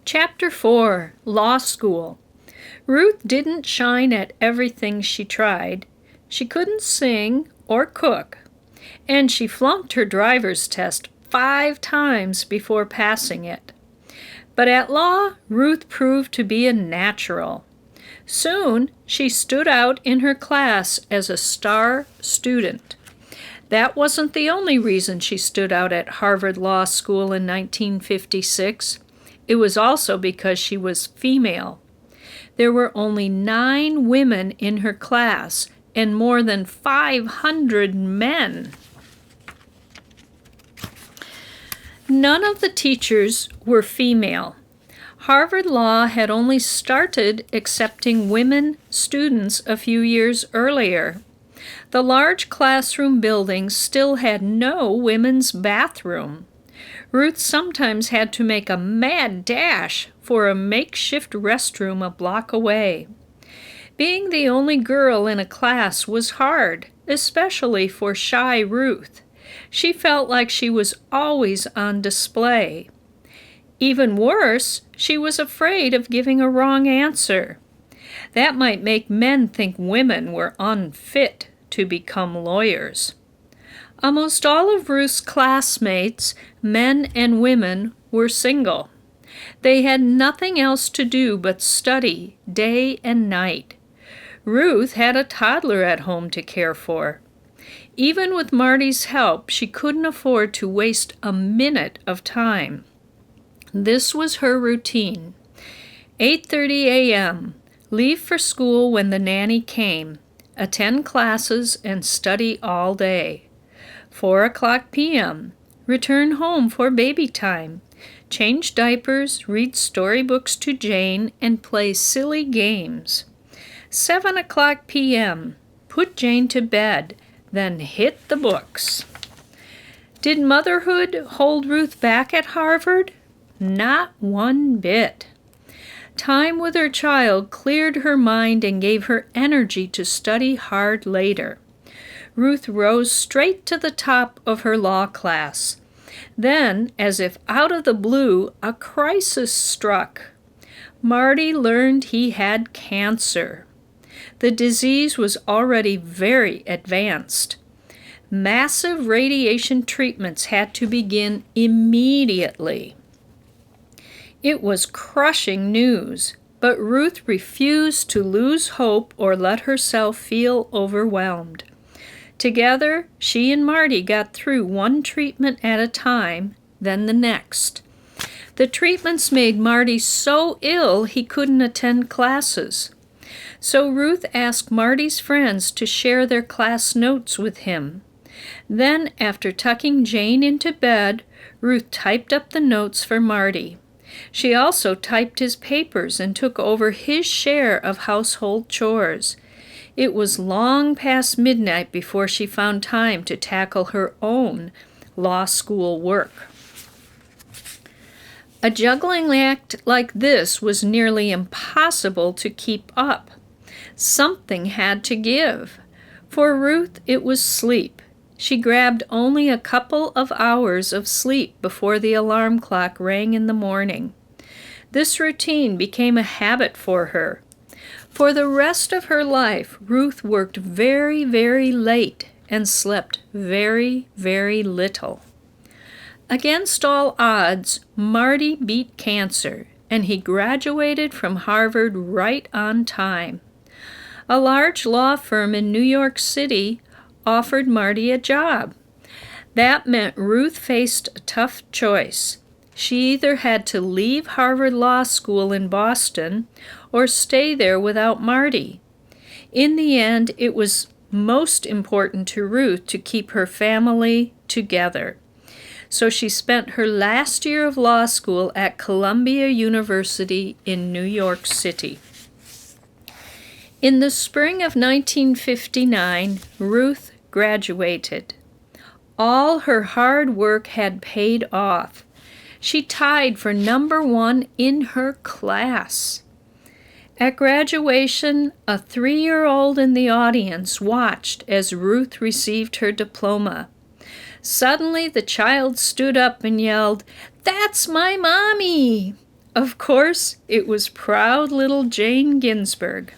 Chapter 4, Law School. Ruth didn't shine at everything she tried. She couldn't sing or cook, and she flunked her driver's test 5 times before passing it. But at law, Ruth proved to be a natural. Soon, she stood out in her class as a star student. That wasn't the only reason she stood out at Harvard Law School in 1956. It was also because she was female. There were only 9 women in her class and more than 500 men. None of the teachers were female. Harvard Law had only started accepting women students a few years earlier. The large classroom buildings still had no women's bathroom. Ruth sometimes had to make a mad dash for a makeshift restroom a block away. Being the only girl in a class was hard, especially for shy Ruth. She felt like she was always on display. Even worse, she was afraid of giving a wrong answer. That might make men think women were unfit to become lawyers. Almost all of Ruth's classmates, men and women, were single. They had nothing else to do but study day and night. Ruth had a toddler at home to care for. Even with Marty's help, she couldn't afford to waste a minute of time. This was her routine. 8:30 a.m., leave for school when the nanny came, attend classes and study all day. 4:00 p.m., return home for baby time, change diapers, read storybooks to Jane, and play silly games. 7:00 p.m., put Jane to bed, then hit the books. Did motherhood hold Ruth back at Harvard? Not one bit. Time with her child cleared her mind and gave her energy to study hard later. Ruth rose straight to the top of her law class. Then, as if out of the blue, a crisis struck. Marty learned he had cancer. The disease was already very advanced. Massive radiation treatments had to begin immediately. It was crushing news, but Ruth refused to lose hope or let herself feel overwhelmed. Together, she and Marty got through one treatment at a time, then the next. The treatments made Marty so ill he couldn't attend classes. So Ruth asked Marty's friends to share their class notes with him. Then, after tucking Jane into bed, Ruth typed up the notes for Marty. She also typed his papers and took over his share of household chores. It was long past midnight before she found time to tackle her own law school work. A juggling act like this was nearly impossible to keep up. Something had to give. For Ruth, it was sleep. She grabbed only a couple of hours of sleep before the alarm clock rang in the morning. This routine became a habit for her. For the rest of her life, Ruth worked very, very late and slept very, very little. Against all odds, Marty beat cancer, and he graduated from Harvard right on time. A large law firm in New York City offered Marty a job. That meant Ruth faced a tough choice. She either had to leave Harvard Law School in Boston or stay there without Marty. In the end, it was most important to Ruth to keep her family together. So she spent her last year of law school at Columbia University in New York City. In the spring of 1959, Ruth graduated. All her hard work had paid off. She tied for number 1 in her class. At graduation, a 3-year-old in the audience watched as Ruth received her diploma. Suddenly, the child stood up and yelled, "That's my mommy!" Of course, it was proud little Jane Ginsburg.